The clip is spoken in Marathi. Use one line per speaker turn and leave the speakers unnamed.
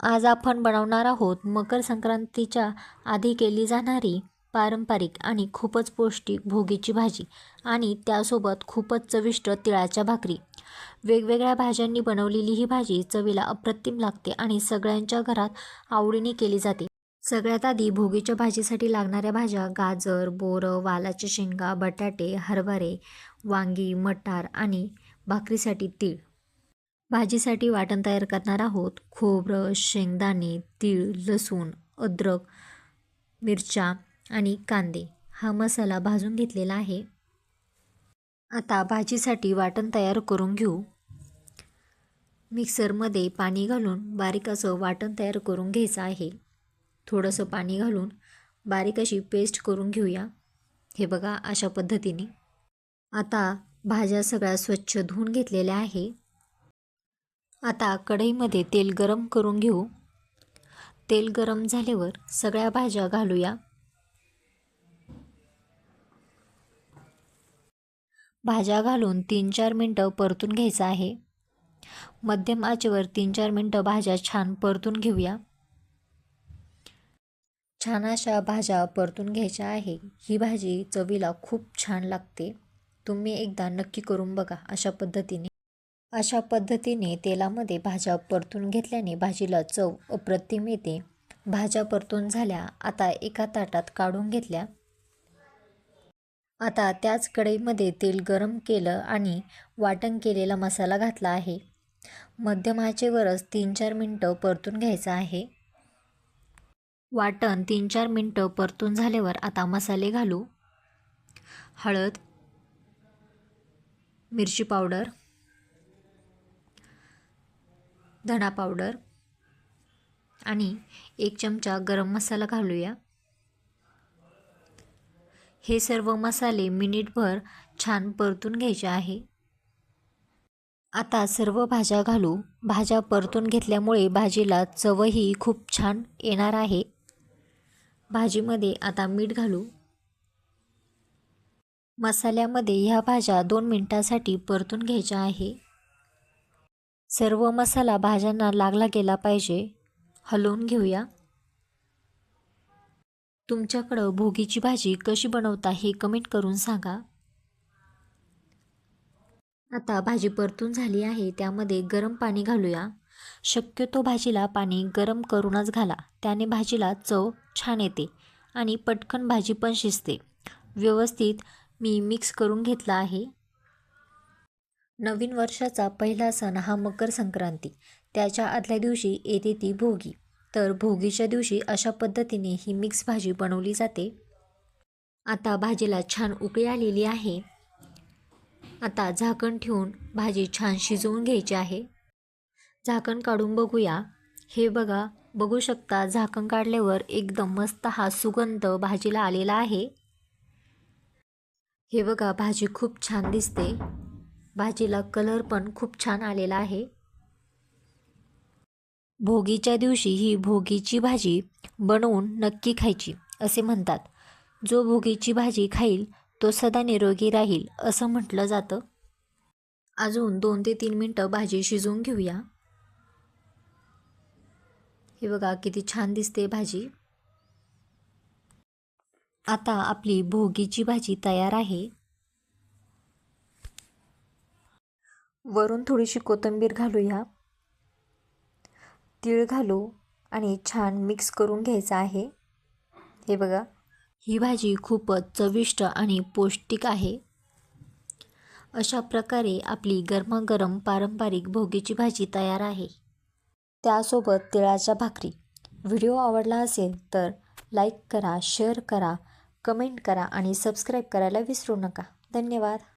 आज आपण बनवणार आहोत मकर संक्रांतीच्या आधी केली जाणारी पारंपरिक आणि खूपच पौष्टिक भोगीची भाजी आणि त्यासोबत खूपच चविष्ट तिळाच्या भाकरी। वेगवेगळ्या भाज्यांनी बनवलेली ही भाजी चवीला अप्रतिम लागते आणि सगळ्यांच्या घरात आवडीने केली जाते। सगळ्यात आधी भोगीच्या भाजीसाठी लागणाऱ्या भाज्या गाजर, बोरं, वालाच्या शेंगा, बटाटे, हरभरे, वांगी, मटार आणि भाकरीसाठी तीळ। भाजीसाठी वाटण तयार करणार आहोत। खोबरं, शेंगदाणे, तीळ, लसूण, अद्रक, मिरच्या आणि कांदे हा मसाला भाजून घेतलेला आहे। आता भाजीसाठी वाटण तयार करून घेऊ। मिक्सरमध्ये पाणी घालून बारीक असं वाटण तयार करून घ्यायचं आहे। थोडंसं पाणी घालून बारीक अशी पेस्ट करून घेऊया। हे बघा अशा पद्धतीने। आता भाज्या सगळ्या स्वच्छ धुवून घेतलेल्या आहे। आता कढईमध्ये तेल गरम करून घेऊ। तेल गरम झाल्यावर सगळ्या भाज्या घालूया। भाज्या घालून 3-4 मिनटं परतून घ्यायचं आहे। मध्यम आचेवर 3-4 मिनटं भाज्या छान परतून घेऊया। छान अशा भाज्या परतून घ्यायच्या आहे। ही भाजी चवीला खूप छान लागते। तुम्ही एकदा नक्की करून बघा अशा पद्धतीने तेलामध्ये भाज्या परतून घेतल्याने भाजीला चव अप्रतिम येते। भाज्या परतून झाल्या, आता एका ताटात काढून घेतल्या। आता त्याच कढईमध्ये तेल गरम केलं आणि वाटण केलेला मसाला घातला आहे। मध्यम आचेवरच 3-4 मिनटं परतून घ्यायचं आहे। वाटण 3-4 मिनटं परतून झाल्यावर आता मसाले घालू। हळद, मिरची पावडर, धना पावडर आणि 1 चमचा गरम मसाला घालूया। हे सर्व मसाले मिनिटभर छान परतून घ्यायचे आहे। आता सर्व भाज्या घालू। भाज्या परतून घेतल्यामुळे भाजीला चवही खूप छान येणार आहे। भाजीमध्ये आता मीठ घालू। मसाल्यामध्ये ह्या भाज्या 2 मिनिटांसाठी परतून घ्यायच्या आहे। सर्व मसाला भाज्यांना लागला गेला पाहिजे। हलवून घेऊया। तुमच्याकडं भोगीची भाजी कशी बनवता हे कमेंट करून सांगा। आता भाजी परतून झाली आहे, त्यामध्ये गरम पाणी घालूया। शक्यतो भाजीला पाणी गरम करूनच घाला, त्याने भाजीला चव छान येते आणि पटकन भाजी पण शिजते। व्यवस्थित मी मिक्स करून घेतला आहे। नवीन वर्षाचा पहिला सण हा मकर संक्रांती, त्याच्या आदल्या दिवशी येते ती भोगी। तर भोगीच्या दिवशी अशा पद्धतीने ही मिक्स भाजी बनवली जाते। आता भाजीला छान उकळी आलेली आहे। आता झाकण ठेवून भाजी छान शिजवून घ्यायची आहे। झाकण काढून बघूया। हे बघा, बघू शकता झाकण काढल्यावर एकदम मस्त हा सुगंध भाजीला आलेला आहे। हे बघा भाजी खूप छान दिसते। भाजीला कलर पण खूप छान आलेला आहे। भोगीच्या दिवशी ही भोगीची भाजी बनवून नक्की खायची असे म्हणतात। जो भोगीची भाजी खाईल तो सदा निरोगी राहील असं म्हटलं जातं। अजून 2 ते 3 मिनटं भाजी शिजवून घेऊया। हे बघा किती छान दिसते भाजी। आता आपली भोगीची भाजी तयार आहे। वरून थोडीशी कोथिंबीर घालूया। तीळ घालू आणि छान मिक्स करून घ्यायचं आहे। हे बघा, ही भाजी खूपच चविष्ट आणि पौष्टिक आहे। अशा प्रकारे आपली गरमागरम पारंपरिक भोगीची भाजी तयार आहे। त्यासोबत तिळाच्या भाकरी। व्हिडिओ आवडला असेल तर लाईक करा, शेअर करा, कमेंट करा आणि सबस्क्राईब करायला विसरू नका। धन्यवाद।